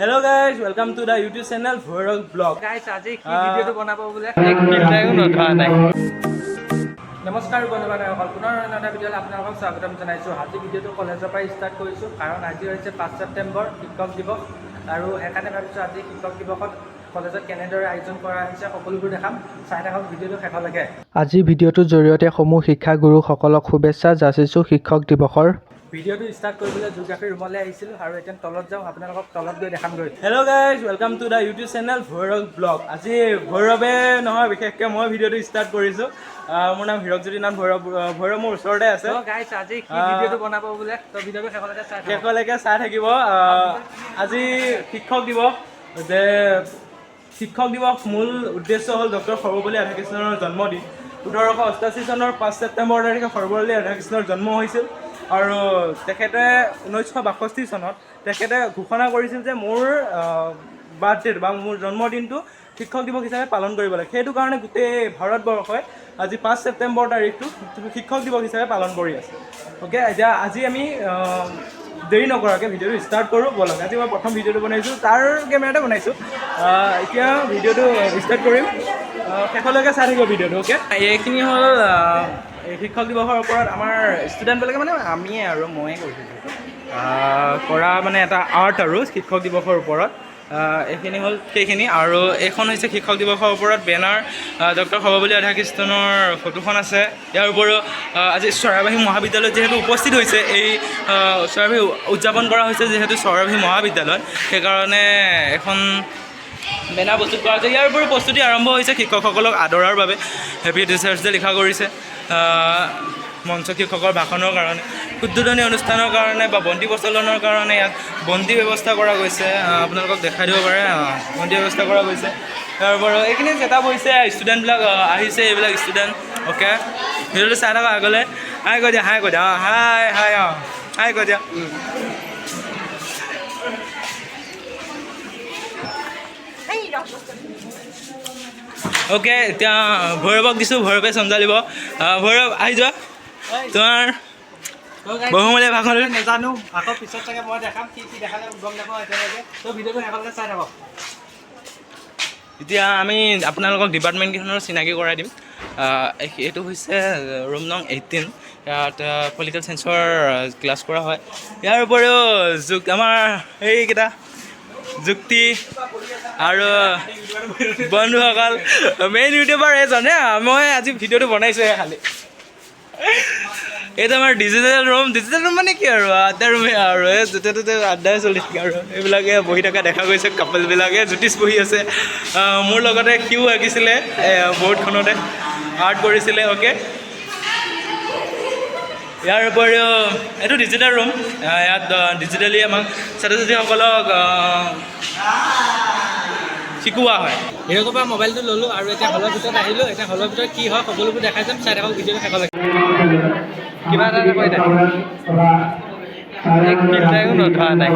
Hello guys, welcome to the YouTube channel Vlog. Guys, আজি কি ভিডিওটো বনাব বলে এক মিনিটও নধৰা নাই। নমস্কাৰ বন্ধুবান্ধৱসকল, পুনৰ এটা ভিডিঅ'ত আপোনালোকক স্বাগতম জনাইছো। আজি ভিডিঅ'টো কলেজৰ পৰা ষ্টাৰ্ট কৰিছো কাৰণ আজি হৈছে 5 ছেপ্টেম্বৰ শিক্ষক দিৱস আৰু সেইকাৰণে ভাবিছো আজি শিক্ষক দিৱসত কলেজত কেনেদৰে আয়োজন কৰা হৈছে সকলোবোৰ দেখাম। চাই থাকক ভিডিঅ'টো শেষলৈকে। আজি ভিডিঅ'টোৰ জৰিয়তে সমূহ শিক্ষাগুৰুসকলক শুভেচ্ছা যাচিছো শিক্ষক দিৱসৰ। ভিডিঅ'টো ষ্টাৰ্ট কৰিবলৈ জিঅ'গ্ৰাফি ৰুমলৈ আহিছিলোঁ আৰু এতিয়া তলত যাওঁ, আপোনালোকক তলত গৈ দেখামগৈ। Hello guys, welcome to the YouTube channel Vlog. আজি ভৈৰৱে নহয় বিশেষকৈ মই ভিডিঅ'টো ষ্টাৰ্ট কৰিছোঁ। মোৰ নাম হিৰকজ্যোতি নাম ভৈৰৱ মোৰ ওচৰতে আছে। গাইছ আজি কি ভিডিঅ'টো বনাব বোলে তো ভিডিঅ'টো শেষলৈকে চাই থাকিব। আজি শিক্ষক দিৱস যে শিক্ষক দিৱস মূল উদ্দেশ্য হ'ল ডক্টৰ সৰ্বপল্লী ৰাধাকৃষ্ণনৰ জন্মদিন। 1888 চনৰ 5 ছেপ্টেম্বৰ তাৰিখে সৰ্বপল্লী ৰাধাকৃষ্ণৰ জন্ম হৈছিল আৰু তেখেতে 1962 চনত তেখেতে ঘোষণা কৰিছিল যে মোৰ বাৰ্থডে বা মোৰ জন্মদিনটো শিক্ষক দিৱস হিচাপে পালন কৰিব লাগে। সেইটো কাৰণে গোটেই ভাৰতবৰ্ষই আজি 5 ছেপ্টেম্বৰ তাৰিখটো শিক্ষক দিৱস হিচাপে পালন কৰি আছে। অ'কে, এতিয়া আজি আমি দেৰি নকৰাকৈ ভিডিঅ'টো ষ্টাৰ্ট কৰোঁ ব'লক। আজি মই প্ৰথম ভিডিঅ'টো বনাইছোঁ, তাৰ কেমেৰাতে বনাইছোঁ। এতিয়া ভিডিঅ'টো ষ্টাৰ্ট কৰিম, শেষলৈকে চাই থাকিব ভিডিঅ'টো। অ'কে, এইখিনি হ'ল শিক্ষক দিৱসৰ ওপৰত আমাৰ ষ্টুডেণ্টবিলাকে মানে আমিয়ে আৰু ময়ে কৰিছোঁ কৰা মানে এটা আৰ্ট আৰু শিক্ষক দিৱসৰ ওপৰত। এইখিনি হ'ল সেইখিনি আৰু এইখন হৈছে শিক্ষক দিৱসৰ ওপৰত বেনাৰ। ডক্টৰ সৰ্বপল্লী ৰাধাকৃষ্ণনৰ ফটোখন আছে। ইয়াৰ উপৰিও আজি চৰাইবাহী মহাবিদ্যালয়ত যিহেতু উপস্থিত হৈছে, এই চৰাইবাহী উদযাপন কৰা হৈছে যিহেতু চৰাইবাহী মহাবিদ্যালয়, সেইকাৰণে এখন বেনাৰ প্ৰস্তুত কৰা হৈছে। ইয়াৰ উপৰিও প্ৰস্তুতি আৰম্ভ হৈছে শিক্ষকসকলক আদৰাৰ বাবে। হেপী টিচাৰ্ছ ডে লিখা কৰিছে। মঞ্চ শিক্ষকৰ ভাষণৰ কাৰণে, উদ্বোধনী অনুষ্ঠানৰ কাৰণে বা বন্তি প্ৰচলনৰ কাৰণে ইয়াত বন্তি ব্যৱস্থা কৰা গৈছে। আপোনালোকক দেখাই দিব পাৰে, বন্তি ব্যৱস্থা কৰা গৈছে। তাৰ পৰা এইখিনি ছেটআপ হৈছে, ষ্টুডেণ্টবিলাক আহিছে, এইবিলাক ষ্টুডেণ্ট। অ'কে, ভিডিঅ'টো চাই থাকা আগলৈ। হাই কৈ দিয়া, হাই কৈ দিয়া, হাই হাই হাই কৈ দিয়া। অ'কে, এতিয়া ভৈৰৱক দিছোঁ, ভৈৰৱে চম্জালিব। ভৈৰৱ আহি যোৱা, তোমাৰ বহুমূলীয়া ভাষণ নাজানো, আকৌ পিছত চাগে মই দেখাম কি কি দেখালে গম নাপাওঁ এতিয়ালৈকে। তো ভিডিঅ'টো শেষলৈকে চাই থাকক। এতিয়া আমি আপোনালোকক ডিপাৰ্টমেণ্টকেইখনৰ চিনাকি কৰাই দিম। এইটো হৈছে ৰুম নং 18। ইয়াত পলিটিকেল চায়েন্সৰ ক্লাছ কৰা হয়। ইয়াৰ উপৰিও আমাৰ এইকেইটা যুক্তি আৰু বন্ধুসকল, মেইন ইউটিউবাৰ এজনে। মই আজি ভিডিঅ'টো বনাইছোঁহে খালি। এইটো আমাৰ ডিজিটেল ৰুম মানে কি আৰু আড্ডা ৰুমে আৰু এই য'তে ত'তে আড্ডাই চলি থাকে আৰু এইবিলাকে বহি থকা দেখা গৈছে। কাপলবিলাকে জ্যোতিষ বহি আছে, মোৰ লগতে সিও আঁকিছিলে বৰ্ডখনতে আৰ্ট কৰিছিলে। অ'কে, ইয়াৰ উপৰিও এইটো ডিজিটেল ৰুম। ইয়াত ডিজিটেলি আমাক ছাত্ৰ ছাত্ৰীসকলক শিকোৱা হয়। হিৰকৰ পৰা মোবাইলটো ল'লোঁ আৰু এতিয়া হলৰ ভিতৰত আহিলোঁ। এতিয়া হলৰ ভিতৰত কি হয় সকলোবোৰ দেখাই যাম, চাই থাকক ভিডিঅ'টো শেষলৈকে। কিবা এটা কৈ দে, এক মিনিটও নধৰা নাই।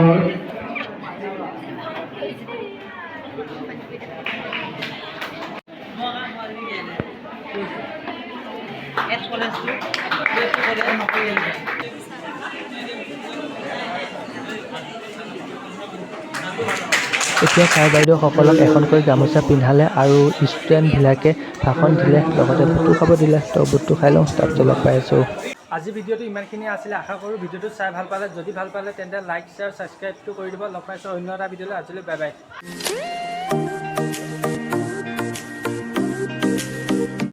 এতিয়া ছাৰ বাইদেউসকলক এখনকৈ গামোচা পিন্ধালে আৰু ষ্টুডেণ্টবিলাকে ভাষণ দিলে, লগতে বুটো খাব দিলে। তো বুটটো খাই লওঁ, তাৰপিছত লগ পাই আছোঁ। আজি ভিডিঅ'টো ইমানখিনি আছিলে, আশা কৰোঁ ভিডিঅ'টো চাই ভাল পালে। যদি ভাল পালে তেন্তে লাইক শ্বেয়াৰ ছাবস্ক্ৰাইবটো কৰি দিব। লগ পাইছোঁ অন্য এটা ভিডিঅ'লৈ। আজিলৈ বাই বাই।